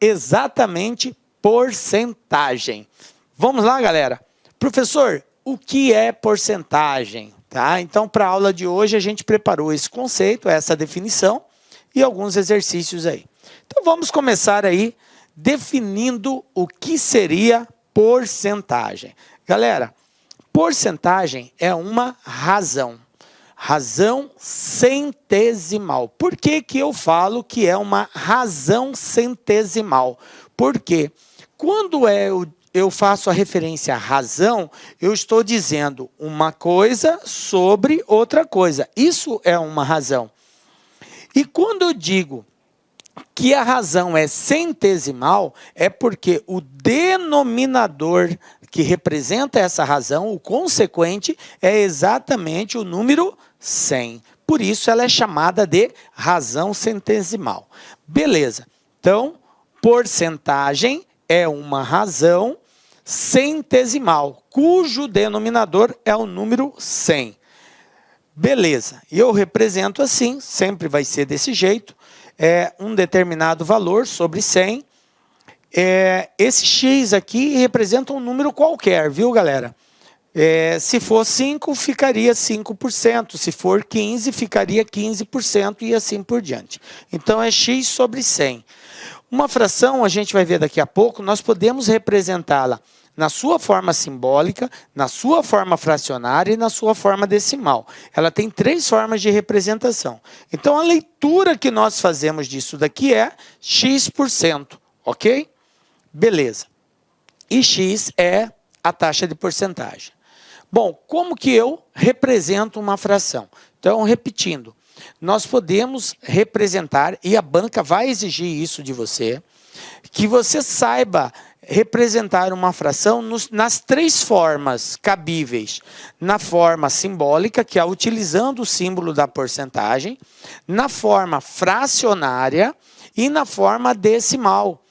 exatamente porcentagem. Vamos lá, galera? Professor, o que é porcentagem? Tá? Então, para a aula de hoje, a gente preparou esse conceito, essa definição e alguns exercícios aí. Então, vamos começar aí definindo o que seria porcentagem. Galera, porcentagem é uma razão. Razão centesimal. Por que que eu falo que é uma razão centesimal? Porque quando eu faço a referência à razão, eu estou dizendo uma coisa sobre outra coisa. Isso é uma razão. E quando eu digo que a razão é centesimal, é porque o denominador que representa essa razão, o consequente, é exatamente o número 100. Por isso ela é chamada de razão centesimal. Beleza. Então, porcentagem é uma razão centesimal, cujo denominador é o número 100. Beleza. E eu represento assim, sempre vai ser desse jeito, um determinado valor sobre 100. Esse X aqui representa um número qualquer, viu, galera? Se for 5, ficaria 5%. Se for 15, ficaria 15% e assim por diante. Então, é X sobre 100. Uma fração, a gente vai ver daqui a pouco, nós podemos representá-la na sua forma simbólica, na sua forma fracionária e na sua forma decimal. Ela tem 3 formas de representação. Então, a leitura que nós fazemos disso daqui é X%, ok? Beleza. E X é a taxa de porcentagem. Bom, como que eu represento uma fração? Então, repetindo, nós podemos representar, e a banca vai exigir isso de você, que você saiba representar uma fração nas 3 formas cabíveis. Na forma simbólica, que é utilizando o símbolo da porcentagem, na forma fracionária e na forma decimal.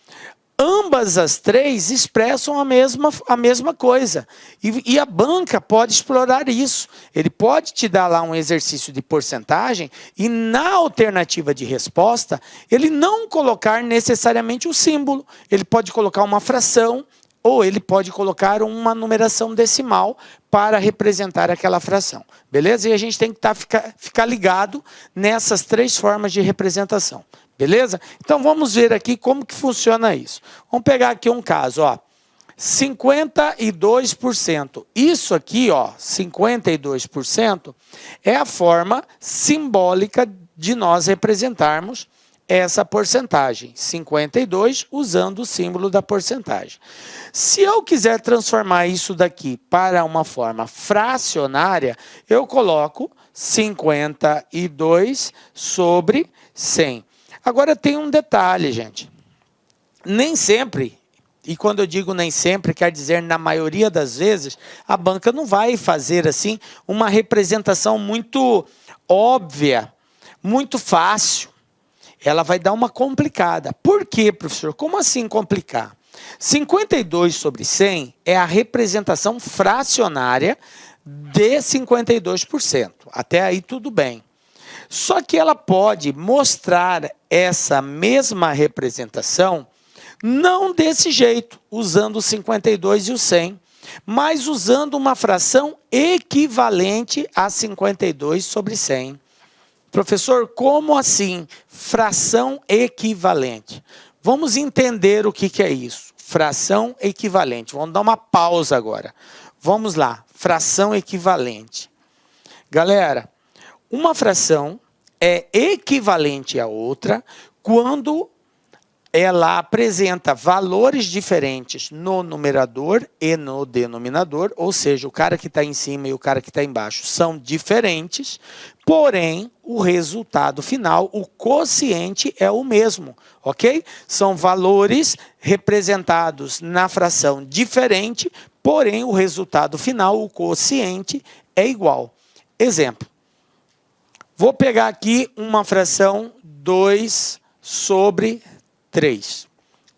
Ambas as 3 expressam a mesma coisa. E a banca pode explorar isso. Ele pode te dar lá um exercício de porcentagem e na alternativa de resposta, ele não colocar necessariamente o símbolo. Ele pode colocar uma fração ou ele pode colocar uma numeração decimal para representar aquela fração. Beleza? E a gente tem que ficar ligado nessas 3 formas de representação. Beleza? Então, vamos ver aqui como que funciona isso. Vamos pegar aqui um caso, ó. 52%. Isso aqui, ó, 52%, é a forma simbólica de nós representarmos essa porcentagem. 52 usando o símbolo da porcentagem. Se eu quiser transformar isso daqui para uma forma fracionária, eu coloco 52 sobre 100. Agora tem um detalhe, gente. Nem sempre, e quando eu digo nem sempre, quer dizer na maioria das vezes, a banca não vai fazer assim uma representação muito óbvia, muito fácil. Ela vai dar uma complicada. Por quê, professor? Como assim complicar? 52 sobre 100 é a representação fracionária de 52%. Até aí tudo bem. Só que ela pode mostrar essa mesma representação não desse jeito, usando o 52 e o 100, mas usando uma fração equivalente a 52 sobre 100. Professor, como assim? Fração equivalente. Vamos entender o que é isso. Fração equivalente. Vamos dar uma pausa agora. Vamos lá. Fração equivalente. Galera, uma fração é equivalente a outra quando ela apresenta valores diferentes no numerador e no denominador, ou seja, o cara que está em cima e o cara que está embaixo são diferentes, porém, o resultado final, o quociente é o mesmo, ok? São valores representados na fração diferente, porém, o resultado final, o quociente, é igual. Exemplo. Vou pegar aqui uma fração 2 sobre 3.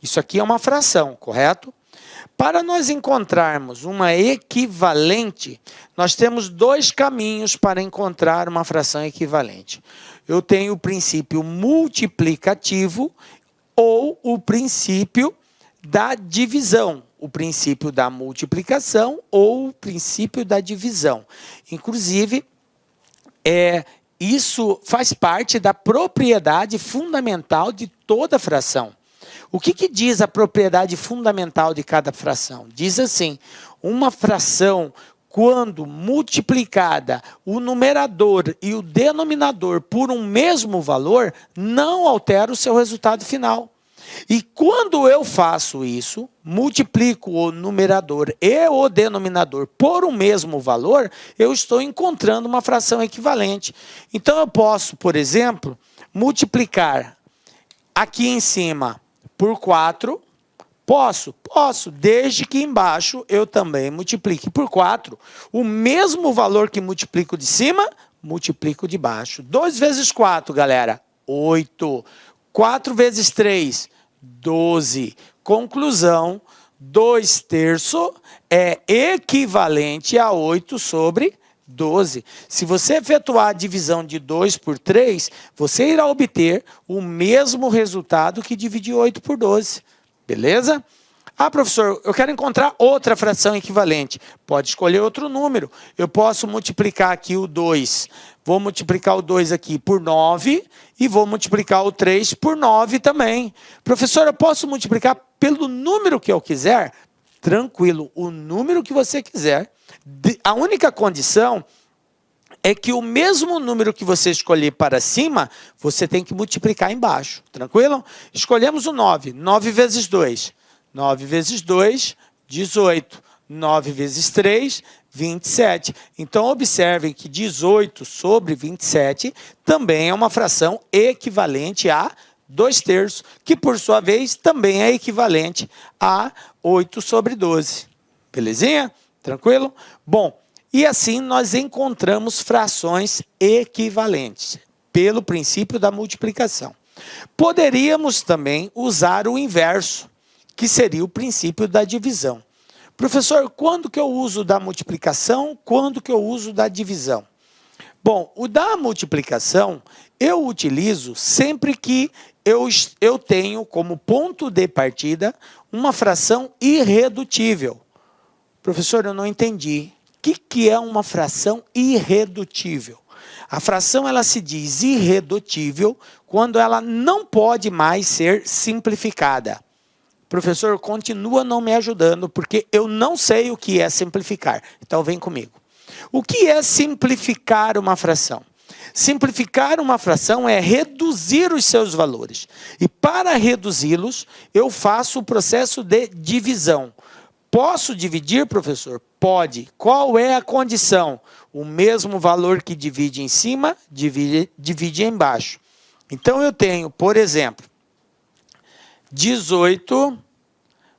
Isso aqui é uma fração, correto? Para nós encontrarmos uma equivalente, nós temos 2 caminhos para encontrar uma fração equivalente. Eu tenho o princípio multiplicativo ou o princípio da divisão, o princípio da multiplicação ou o princípio da divisão. Inclusive, isso faz parte da propriedade fundamental de toda fração. O que diz a propriedade fundamental de cada fração? Diz assim: uma fração, quando multiplicada o numerador e o denominador por um mesmo valor, não altera o seu resultado final. E quando eu faço isso, multiplico o numerador e o denominador por um mesmo valor, eu estou encontrando uma fração equivalente. Então eu posso, por exemplo, multiplicar aqui em cima por 4. Posso, desde que embaixo eu também multiplique por 4. O mesmo valor que multiplico de cima, multiplico de baixo. 2 vezes 4, galera, 8. 4 vezes 3, 12. Conclusão, 2/3 é equivalente a 8 sobre 12. Se você efetuar a divisão de 2 por 3, você irá obter o mesmo resultado que dividir 8 por 12. Beleza? Ah, professor, eu quero encontrar outra fração equivalente. Pode escolher outro número. Eu posso multiplicar aqui o 2. Vou multiplicar o 2 aqui por 9 e vou multiplicar o 3 por 9 também. Professor, eu posso multiplicar pelo número que eu quiser? Tranquilo, o número que você quiser. A única condição é que o mesmo número que você escolher para cima, você tem que multiplicar embaixo. Tranquilo? Escolhemos o 9. 9 vezes 2. 9 vezes 2, 18. 9 vezes 3, 27. Então, observem que 18 sobre 27 também é uma fração equivalente a 2/3, que, por sua vez, também é equivalente a 8 sobre 12. Belezinha? Tranquilo? Bom, e assim nós encontramos frações equivalentes, pelo princípio da multiplicação. Poderíamos também usar o inverso, que seria o princípio da divisão. Professor, quando que eu uso da multiplicação? Quando que eu uso da divisão? Bom, o da multiplicação eu utilizo sempre que eu tenho como ponto de partida uma fração irredutível. Professor, eu não entendi. O que é uma fração irredutível? A fração ela se diz irredutível quando ela não pode mais ser simplificada. Professor, continua não me ajudando, porque eu não sei o que é simplificar. Então, vem comigo. O que é simplificar uma fração? Simplificar uma fração é reduzir os seus valores. E para reduzi-los, eu faço o processo de divisão. Posso dividir, professor? Pode. Qual é a condição? O mesmo valor que divide em cima, divide embaixo. Então, eu tenho, por exemplo, 18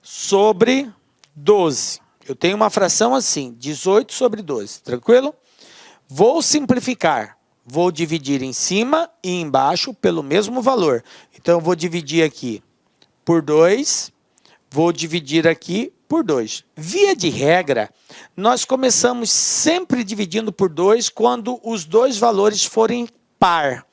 sobre 12. Eu tenho uma fração assim, 18 sobre 12. Tranquilo? Vou simplificar. Vou dividir em cima e embaixo pelo mesmo valor. Então, eu vou dividir aqui por 2. Vou dividir aqui por 2. Via de regra, nós começamos sempre dividindo por 2 quando os dois valores forem par.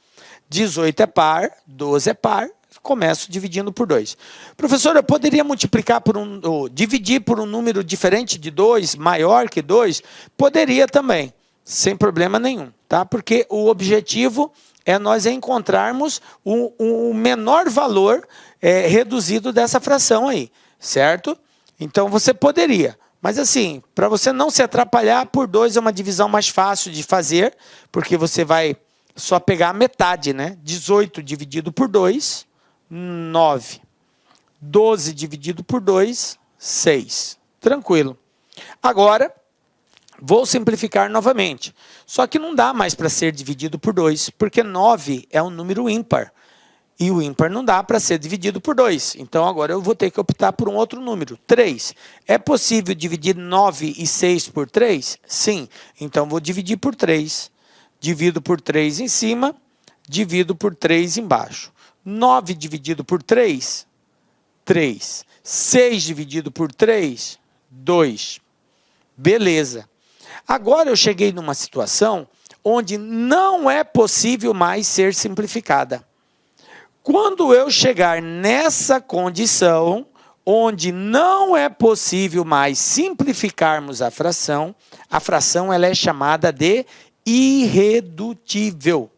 18 é par, 12 é par, começo dividindo por 2. Professor, eu poderia multiplicar ou dividir por um número diferente de 2, maior que 2? Poderia também, sem problema nenhum, tá? Porque o objetivo é nós encontrarmos o menor valor reduzido dessa fração aí, certo? Então, você poderia. Mas assim, para você não se atrapalhar, por 2 é uma divisão mais fácil de fazer, porque você vai só pegar a metade, né? 18 dividido por 2, 9. 12 dividido por 2, 6. Tranquilo. Agora, vou simplificar novamente. Só que não dá mais para ser dividido por 2, porque 9 é um número ímpar. E o ímpar não dá para ser dividido por 2. Então, agora eu vou ter que optar por um outro número, 3. É possível dividir 9 e 6 por 3? Sim. Então, vou dividir por 3. Divido por 3 em cima, divido por 3 embaixo. 9 dividido por 3, 3. 6 dividido por 3, 2. Beleza. Agora eu cheguei numa situação onde não é possível mais ser simplificada. Quando eu chegar nessa condição, onde não é possível mais simplificarmos a fração ela é chamada de irredutível.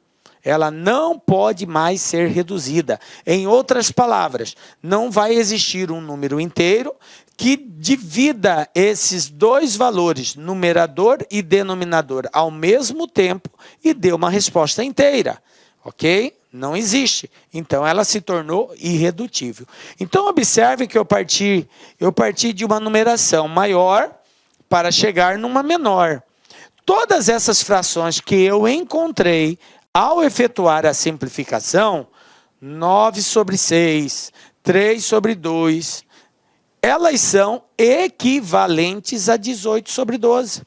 Ela não pode mais ser reduzida. Em outras palavras, não vai existir um número inteiro que divida esses dois valores, numerador e denominador, ao mesmo tempo e dê uma resposta inteira. Ok? Não existe. Então, ela se tornou irredutível. Então, observe que eu parti de uma numeração maior para chegar numa menor. Todas essas frações que eu encontrei ao efetuar a simplificação, 9/6, 3/2, elas são equivalentes a 18/12.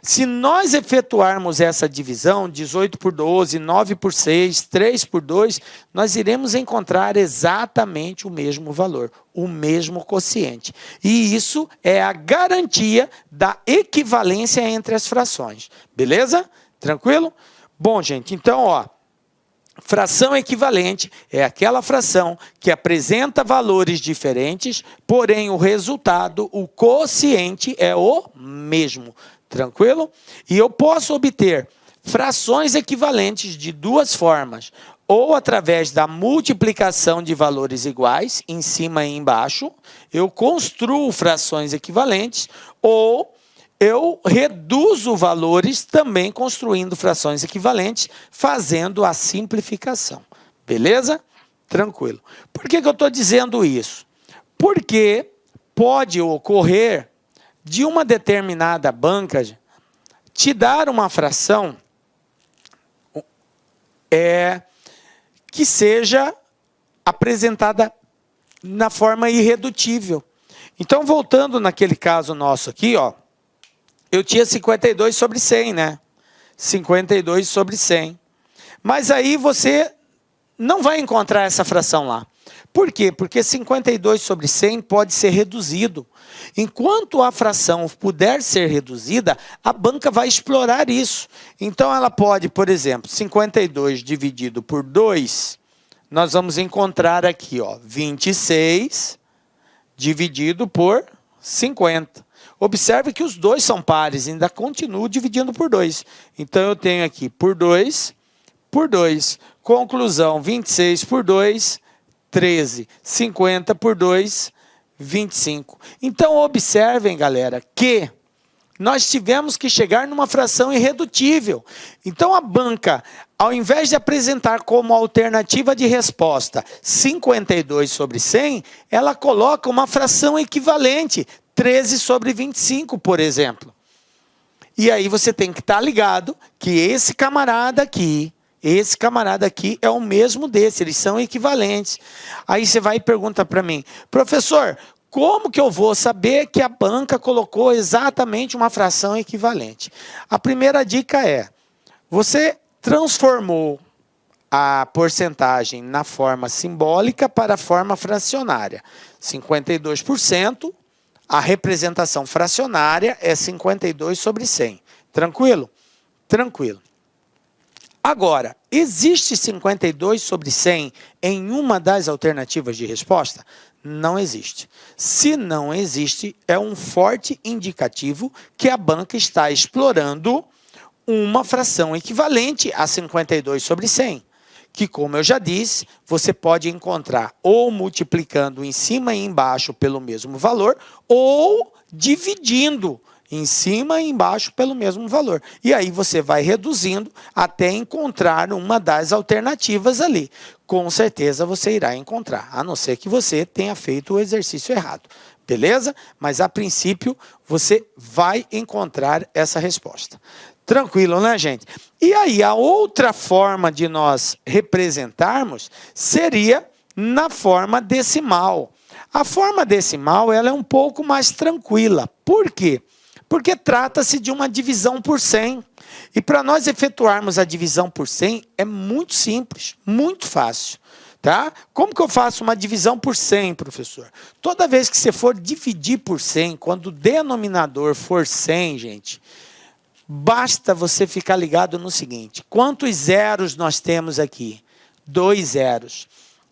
Se nós efetuarmos essa divisão, 18/12, 9/6, 3/2, nós iremos encontrar exatamente o mesmo valor, o mesmo quociente. E isso é a garantia da equivalência entre as frações. Beleza? Tranquilo? Bom, gente, então, ó, fração equivalente é aquela fração que apresenta valores diferentes, porém o resultado, o quociente, é o mesmo. Tranquilo? E eu posso obter frações equivalentes de duas formas. Ou através da multiplicação de valores iguais, em cima e embaixo, eu construo frações equivalentes, ou eu reduzo valores também construindo frações equivalentes, fazendo a simplificação. Beleza? Tranquilo. Por que eu estou dizendo isso? Porque pode ocorrer de uma determinada banca te dar uma fração que seja apresentada na forma irredutível. Então, voltando naquele caso nosso aqui, ó, eu tinha 52/100, né? 52/100. Mas aí você não vai encontrar essa fração lá. Por quê? Porque 52/100 pode ser reduzido. Enquanto a fração puder ser reduzida, a banca vai explorar isso. Então, ela pode, por exemplo, 52 dividido por 2, nós vamos encontrar aqui, ó, 26 dividido por 50. Observe que os dois são pares, ainda continuo dividindo por 2. Então, eu tenho aqui por 2, por 2. Conclusão, 26 por 2, 13. 50 por 2, 25. Então, observem, galera, que nós tivemos que chegar numa fração irredutível. Então, a banca, ao invés de apresentar como alternativa de resposta 52/100, ela coloca uma fração equivalente, 13/25, por exemplo. E aí você tem que estar ligado que esse camarada aqui é o mesmo desse, eles são equivalentes. Aí você vai e pergunta para mim, professor, como que eu vou saber que a banca colocou exatamente uma fração equivalente? A primeira dica é, você transformou a porcentagem na forma simbólica para a forma fracionária. 52%, a representação fracionária é 52/100. Tranquilo? Tranquilo. Agora, existe 52/100 em uma das alternativas de resposta? Não existe. Se não existe, é um forte indicativo que a banca está explorando uma fração equivalente a 52/100, que, como eu já disse, você pode encontrar ou multiplicando em cima e embaixo pelo mesmo valor, ou dividindo em cima e embaixo pelo mesmo valor. E aí você vai reduzindo até encontrar uma das alternativas ali. Com certeza você irá encontrar, a não ser que você tenha feito o exercício errado. Beleza? Mas a princípio você vai encontrar essa resposta. Tranquilo, né, gente? E aí a outra forma de nós representarmos seria na forma decimal. A forma decimal ela é um pouco mais tranquila. Por quê? Porque trata-se de uma divisão por 100. E para nós efetuarmos a divisão por 100 é muito simples, muito fácil. Tá? Como que eu faço uma divisão por 100, professor? Toda vez que você for dividir por 100, quando o denominador for 100, gente, basta você ficar ligado no seguinte. Quantos zeros nós temos aqui? 2 zeros.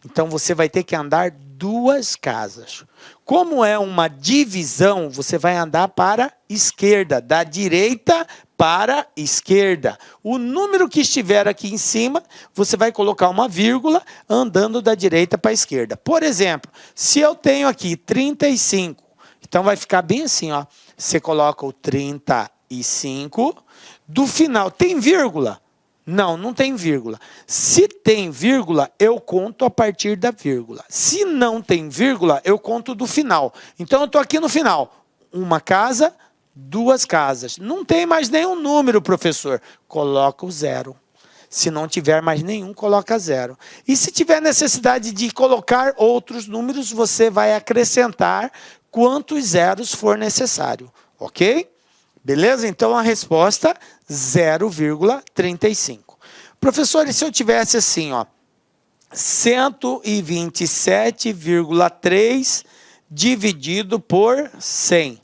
Então, você vai ter que andar 2 casas. Como é uma divisão, você vai andar para a esquerda, da direita para a esquerda. O número que estiver aqui em cima, você vai colocar uma vírgula andando da direita para a esquerda. Por exemplo, se eu tenho aqui 35, então vai ficar bem assim, ó. Você coloca o 35, do final tem vírgula? Não, não tem vírgula. Se tem vírgula, eu conto a partir da vírgula. Se não tem vírgula, eu conto do final. Então, eu estou aqui no final. 1 casa, 2 casas. Não tem mais nenhum número, professor. Coloca o 0. Se não tiver mais nenhum, coloca 0. E se tiver necessidade de colocar outros números, você vai acrescentar quantos zeros for necessário. Ok? Beleza? Então, a resposta, 0,35. Professor, e se eu tivesse assim, ó, 127,3 dividido por 100?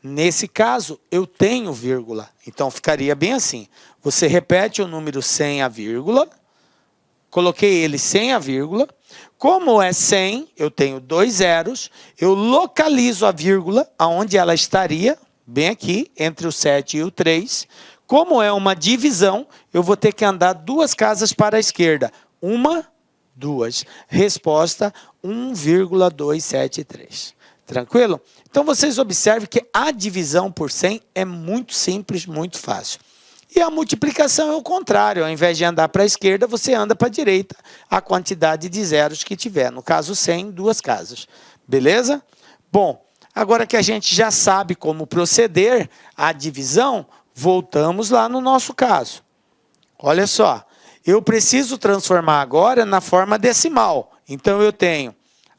Nesse caso, eu tenho vírgula. Então, ficaria bem assim. Você repete o número sem a vírgula. Coloquei ele sem a vírgula. Como é 100, eu tenho 2 zeros. Eu localizo a vírgula aonde ela estaria, bem aqui, entre o 7 e o 3. Como é uma divisão, eu vou ter que andar 2 casas para a esquerda. 1, 2. Resposta, 1,273. Tranquilo? Então, vocês observem que a divisão por 100 é muito simples, muito fácil. E a multiplicação é o contrário. Ao invés de andar para a esquerda, você anda para a direita a quantidade de zeros que tiver. No caso, 100, 2 casas. Beleza? Bom, agora que a gente já sabe como proceder a divisão, voltamos lá no nosso caso. Olha só, eu preciso transformar agora na forma decimal. Então, eu tenho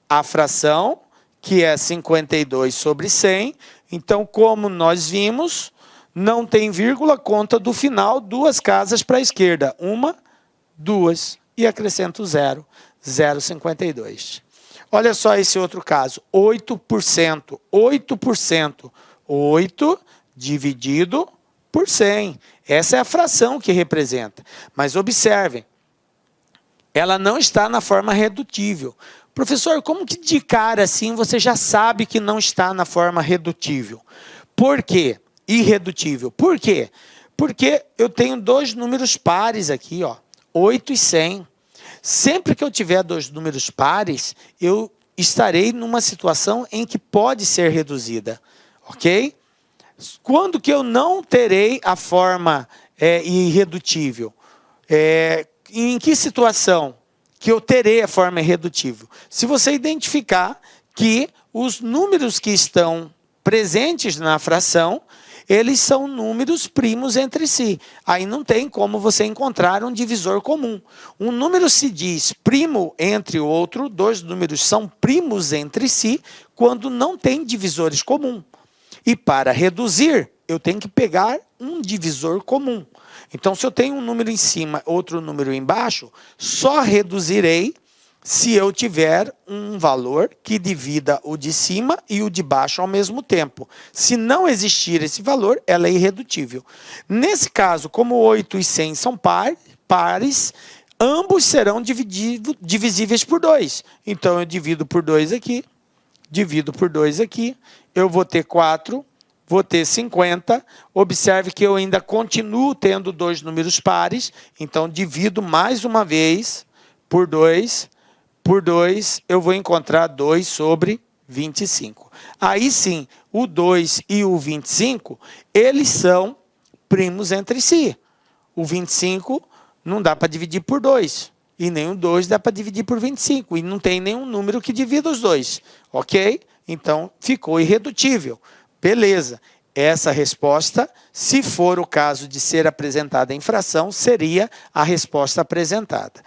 a fração, que é 52 sobre 100. Então, como nós vimos, não tem vírgula, conta do final, 2 casas para a esquerda. 1, 2, e acrescento 0, 0,52. Olha só esse outro caso, 8%. 8%. 8 dividido por 100. Essa é a fração que representa. Mas observem, ela não está na forma redutível. Professor, como que de cara assim você já sabe que não está na forma redutível? Por quê? Irredutível. Por quê? Porque eu tenho 2 números pares aqui, ó, 8 e 100. Sempre que eu tiver 2 números pares, eu estarei numa situação em que pode ser reduzida. Ok? Quando que eu não terei a forma irredutível? Em que situação que eu terei a forma irredutível? Se você identificar que os números que estão presentes na fração, eles são números primos entre si. Aí não tem como você encontrar um divisor comum. Um número se diz primo entre o outro, 2 números são primos entre si, quando não tem divisores comuns. E para reduzir, eu tenho que pegar um divisor comum. Então, se eu tenho um número em cima, outro número embaixo, só reduzirei se eu tiver um valor que divida o de cima e o de baixo ao mesmo tempo. Se não existir esse valor, ela é irredutível. Nesse caso, como 8 e 100 são pares, ambos serão divisíveis por 2. Então, eu divido por 2 aqui, divido por 2 aqui, eu vou ter 4, vou ter 50. Observe que eu ainda continuo tendo 2 números pares, então divido mais uma vez por 2. Por 2, eu vou encontrar 2 sobre 25. Aí sim, o 2 e o 25, eles são primos entre si. O 25 não dá para dividir por 2. E nem o 2 dá para dividir por 25. E não tem nenhum número que divida os dois. Ok? Então, ficou irredutível. Beleza. Essa resposta, se for o caso de ser apresentada em fração, seria a resposta apresentada.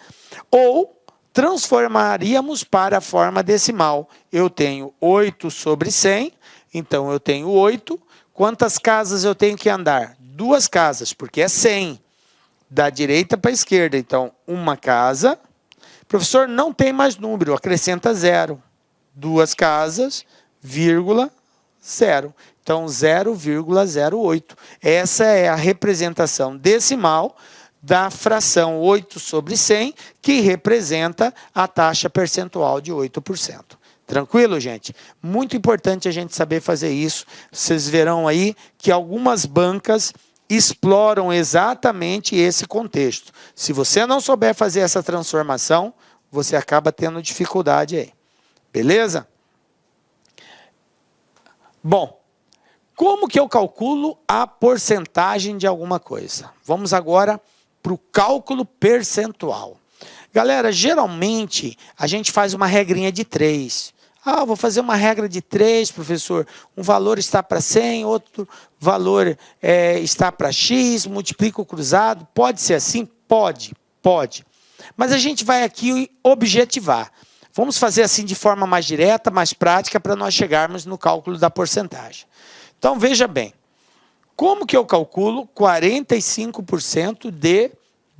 Ou transformaríamos para a forma decimal. Eu tenho 8 sobre 100, então eu tenho 8. Quantas casas eu tenho que andar? 2 casas, porque é 100. Da direita para a esquerda, então 1 casa. Professor, não tem mais número, acrescenta 0. 2 casas, vírgula, 0. Então, 0,08. Essa é a representação decimal da fração 8 sobre 100, que representa a taxa percentual de 8%. Tranquilo, gente? Muito importante a gente saber fazer isso. Vocês verão aí que algumas bancas exploram exatamente esse contexto. Se você não souber fazer essa transformação, você acaba tendo dificuldade aí. Beleza? Bom, como que eu calculo a porcentagem de alguma coisa? Vamos agora para o cálculo percentual. Galera, geralmente a gente faz uma regrinha de 3. Ah, vou fazer uma regra de 3, professor. Um valor está para 100, outro valor está para X, multiplico cruzado. Pode ser assim? Pode, pode. Mas a gente vai aqui objetivar. Vamos fazer assim de forma mais direta, mais prática, para nós chegarmos no cálculo da porcentagem. Então, veja bem. Como que eu calculo 45% de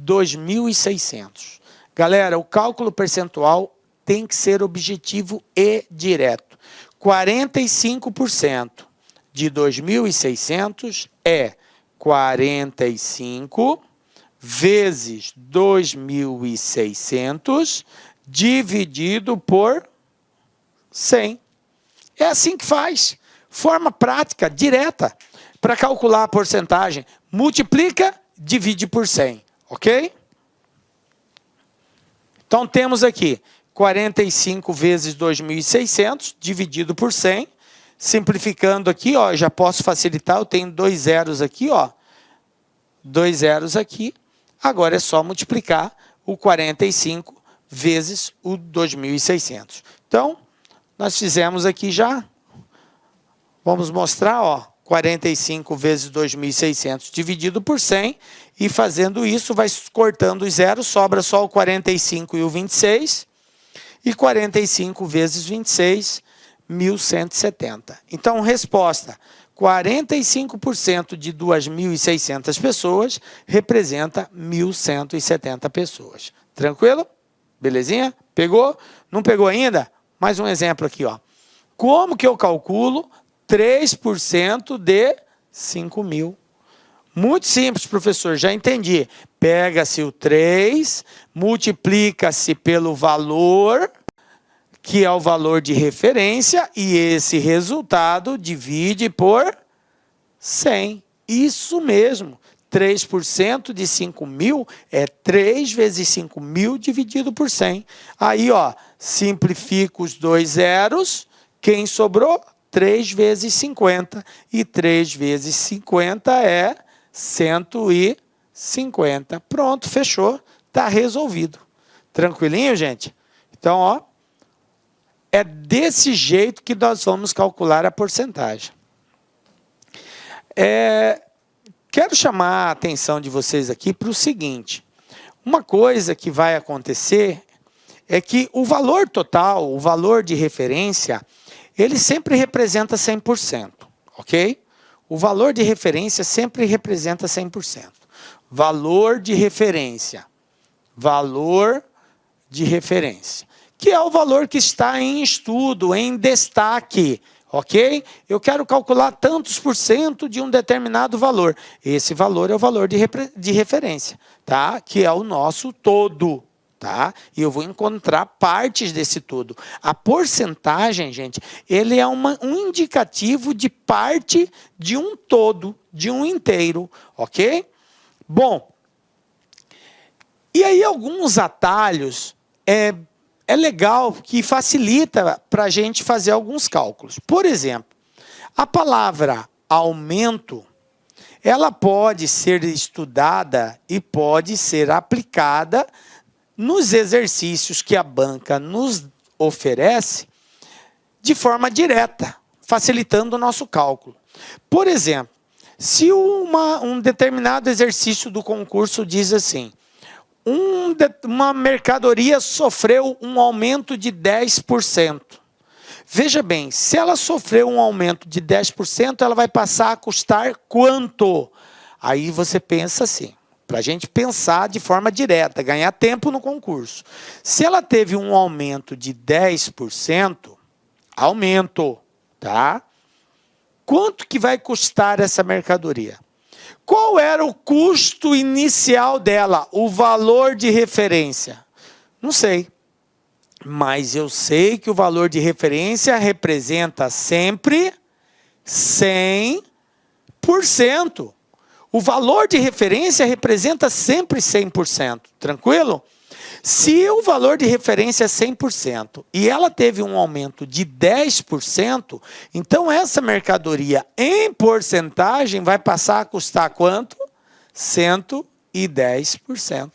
2.600? Galera, o cálculo percentual tem que ser objetivo e direto. 45% de 2.600 é 45 vezes 2.600 dividido por 100. É assim que faz. Forma prática, direta. Para calcular a porcentagem, multiplica, divide por 100. Ok? Então, temos aqui 45 vezes 2.600 dividido por 100. Simplificando aqui, ó, já posso facilitar, eu tenho 2 zeros aqui, ó. 2 zeros aqui. Agora é só multiplicar o 45 vezes o 2.600. Então, nós fizemos aqui já. Vamos mostrar, ó, 45 vezes 2.600 dividido por 100. E fazendo isso, vai cortando os zeros, sobra só o 45 e o 26. E 45 vezes 26, 1.170. Então, resposta, 45% de 2.600 pessoas representa 1.170 pessoas. Tranquilo? Belezinha? Pegou? Não pegou ainda? Mais um exemplo aqui, ó. Como que eu calculo 3% de 5.000? Muito simples, professor, já entendi. Pega-se o 3, multiplica-se pelo valor, que é o valor de referência, e esse resultado divide por 100. Isso mesmo, 3% de 5.000 é 3 vezes 5.000 dividido por 100. Aí, ó, simplifico os 2 zeros, quem sobrou? 3 vezes 50, e 3 vezes 50 é 150. Pronto, fechou, está resolvido. Tranquilinho, gente? Então, ó, é desse jeito que nós vamos calcular a porcentagem. Quero chamar a atenção de vocês aqui para o seguinte. Uma coisa que vai acontecer é que o valor total, o valor de referência, ele sempre representa 100%, ok? O valor de referência sempre representa 100%. Valor de referência. Valor de referência. Que é o valor que está em estudo, em destaque, ok? Eu quero calcular tantos por cento de um determinado valor. Esse valor é o valor de referência, tá? Que é o nosso todo. Tá? E eu vou encontrar partes desse todo. A porcentagem, gente, ele é um indicativo de parte de um todo, de um inteiro, ok? Bom, e aí alguns atalhos é legal que facilita para a gente fazer alguns cálculos. Por exemplo, a palavra aumento, ela pode ser estudada e pode ser aplicada nos exercícios que a banca nos oferece de forma direta, facilitando o nosso cálculo. Por exemplo, se um determinado exercício do concurso diz assim, uma mercadoria sofreu um aumento de 10%. Veja bem, se ela sofreu um aumento de 10%, ela vai passar a custar quanto? Aí você pensa assim, para a gente pensar de forma direta, ganhar tempo no concurso. Se ela teve um aumento de 10%, aumento, tá? Quanto que vai custar essa mercadoria? Qual era o custo inicial dela, o valor de referência? Não sei. Mas eu sei que o valor de referência representa sempre 100%. O valor de referência representa sempre 100%. Tranquilo? Se o valor de referência é 100% e ela teve um aumento de 10%, então essa mercadoria em porcentagem vai passar a custar quanto? 110%.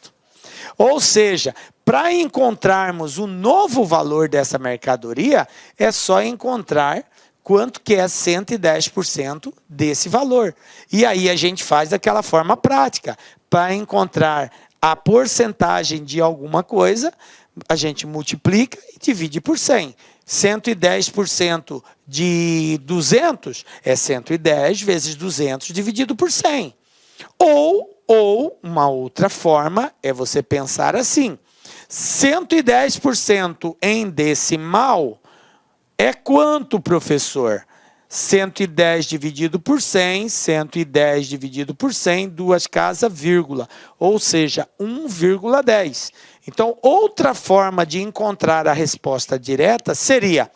Ou seja, para encontrarmos o novo valor dessa mercadoria, é só encontrar quanto que é 110% desse valor. E aí a gente faz daquela forma prática. Para encontrar a porcentagem de alguma coisa, a gente multiplica e divide por 100. 110% de 200 é 110 vezes 200 dividido por 100. Ou uma outra forma é você pensar assim: 110% em decimal é quanto, professor? 110 dividido por 100, 110 dividido por 100, duas casas, vírgula, ou seja, 1,10. Então, outra forma de encontrar a resposta direta seria: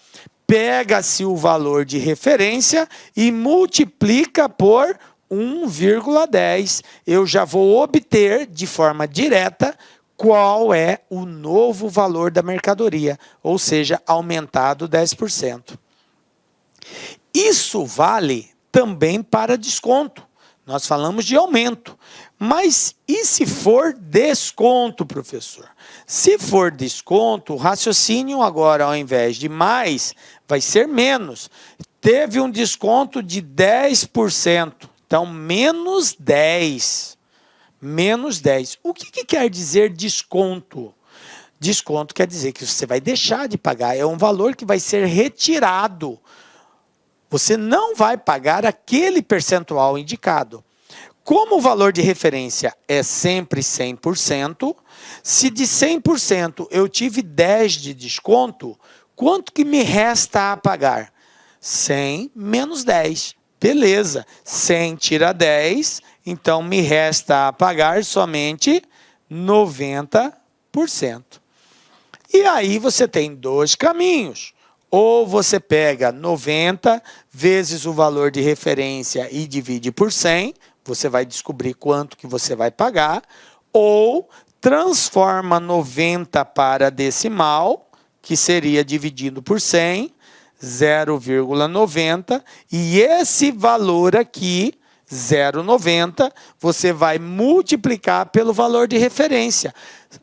pega-se o valor de referência e multiplica por 1,10. Eu já vou obter de forma direta qual é o novo valor da mercadoria, ou seja, aumentado 10%. Isso vale também para desconto. Nós falamos de aumento. Mas e se for desconto, professor? Se for desconto, o raciocínio agora, ao invés de mais, vai ser menos. Teve um desconto de 10%, então menos 10%. Menos 10. O que quer dizer desconto? Desconto quer dizer que você vai deixar de pagar. É um valor que vai ser retirado. Você não vai pagar aquele percentual indicado. Como o valor de referência é sempre 100%, se de 100% eu tive 10 de desconto, quanto que me resta a pagar? 100 menos 10. Beleza. 100 tira 10, então me resta a pagar somente 90%. E aí você tem dois caminhos. Ou você pega 90 vezes o valor de referência e divide por 100, você vai descobrir quanto que você vai pagar, ou transforma 90 para decimal, que seria dividido por 100, 0,90, e esse valor aqui, 0,90, você vai multiplicar pelo valor de referência.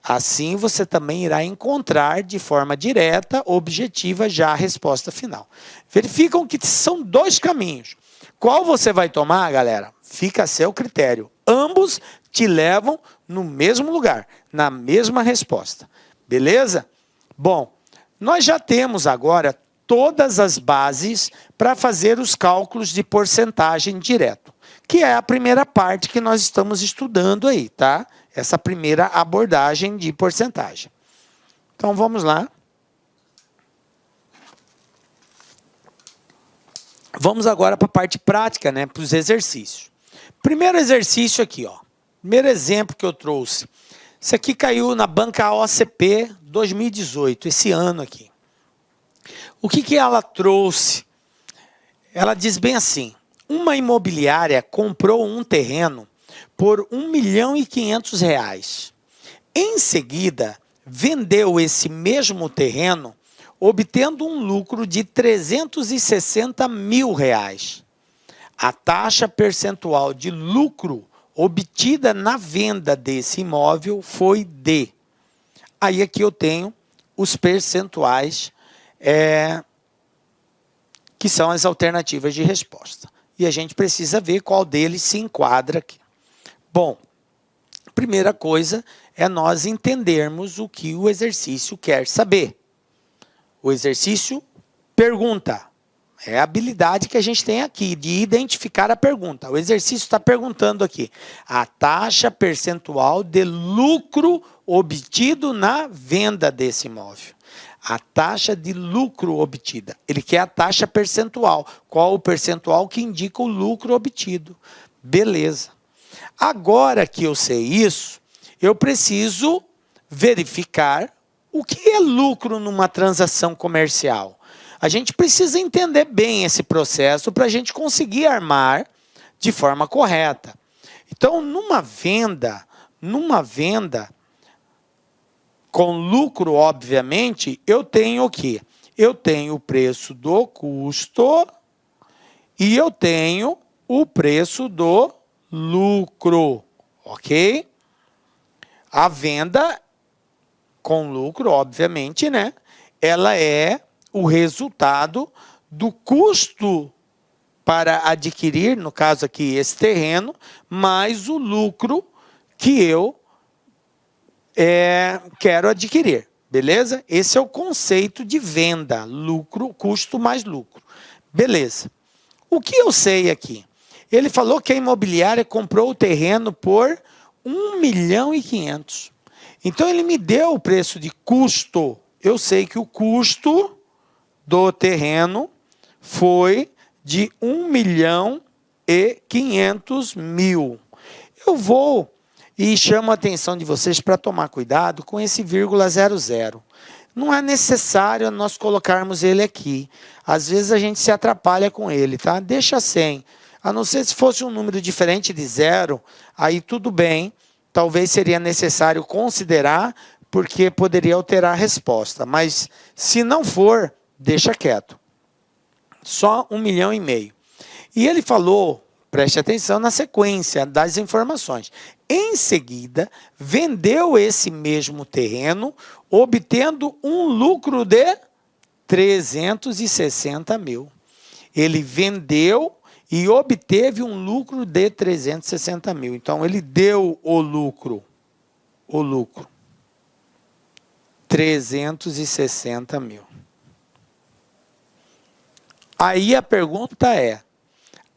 Assim você também irá encontrar de forma direta, objetiva, já a resposta final. Verificam que são dois caminhos. Qual você vai tomar, galera? Fica a seu critério. Ambos te levam no mesmo lugar, na mesma resposta. Beleza? Bom, nós já temos agora todas as bases para fazer os cálculos de porcentagem direto, que é a primeira parte que nós estamos estudando aí, tá? Essa primeira abordagem de porcentagem. Então, vamos lá. Vamos agora para a parte prática, né? Para os exercícios. Primeiro exercício aqui, ó. Primeiro exemplo que eu trouxe. Isso aqui caiu na banca OCP 2018, esse ano aqui. O que ela trouxe? Ela diz bem assim: uma imobiliária comprou um terreno por R$1.500.000. Em seguida, vendeu esse mesmo terreno, obtendo um lucro de R$360.000. A taxa percentual de lucro obtida na venda desse imóvel foi de... Aí aqui eu tenho os percentuais que são as alternativas de resposta. E a gente precisa ver qual deles se enquadra aqui. Bom, primeira coisa é nós entendermos o que o exercício quer saber. O exercício pergunta. É a habilidade que a gente tem aqui de identificar a pergunta. O exercício está perguntando aqui: a taxa percentual de lucro obtido na venda desse imóvel. A taxa de lucro obtida. Ele quer a taxa percentual. Qual o percentual que indica o lucro obtido? Beleza. Agora que eu sei isso, eu preciso verificar o que é lucro numa transação comercial. A gente precisa entender bem esse processo para a gente conseguir armar de forma correta. Então, numa venda com lucro, obviamente, eu tenho o quê? Eu tenho o preço do custo e eu tenho o preço do lucro, ok? A venda com lucro, obviamente, né? Ela é o resultado do custo para adquirir, no caso aqui, esse terreno, mais o lucro que eu quero adquirir, beleza? Esse é o conceito de venda, lucro, custo mais lucro. Beleza. O que eu sei aqui? Ele falou que a imobiliária comprou o terreno por 1.500.000. Então, ele me deu o preço de custo. Eu sei que o custo do terreno foi de 1.500.000. Eu vou e chamo a atenção de vocês para tomar cuidado com esse vírgula 00. Não é necessário nós colocarmos ele aqui. Às vezes a gente se atrapalha com ele, tá? Deixa sem. A não ser se fosse um número diferente de 0, aí tudo bem. Talvez seria necessário considerar, porque poderia alterar a resposta. Mas se não for, deixa quieto. Só 1,5 milhão. E ele falou, preste atenção na sequência das informações. Em seguida, vendeu esse mesmo terreno, obtendo um lucro de 360.000. Ele vendeu e obteve um lucro de 360.000. Então, ele deu o lucro. 360.000. Aí a pergunta é,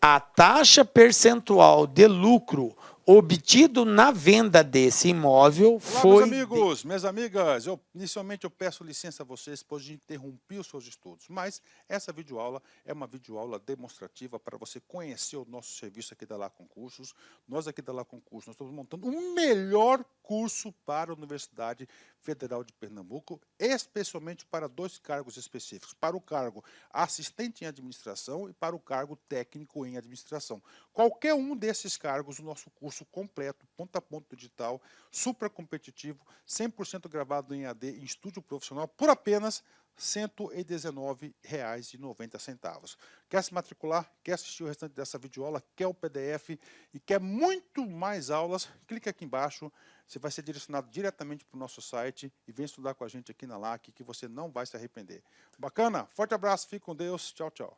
a taxa percentual de lucro obtido na venda desse imóvel foi... Olá, meus amigos, minhas amigas. Inicialmente eu peço licença a vocês, pois de interromper os seus estudos, mas essa videoaula é uma videoaula demonstrativa para você conhecer o nosso serviço aqui da Lá Concursos. Nós aqui da Lá Concursos, nós estamos montando o melhor curso para a Universidade Federal de Pernambuco, especialmente para 2 cargos específicos, para o cargo assistente em administração e para o cargo técnico em administração. Qualquer um desses cargos, o nosso curso completo, ponta a ponta digital, super competitivo, 100% gravado em AD, em estúdio profissional, por apenas R$ 119,90. Quer se matricular? Quer assistir o restante dessa videoaula? Quer o PDF e quer muito mais aulas? Clique aqui embaixo, você vai ser direcionado diretamente para o nosso site e vem estudar com a gente aqui na LAC, que você não vai se arrepender. Bacana? Forte abraço, fique com Deus, tchau, tchau.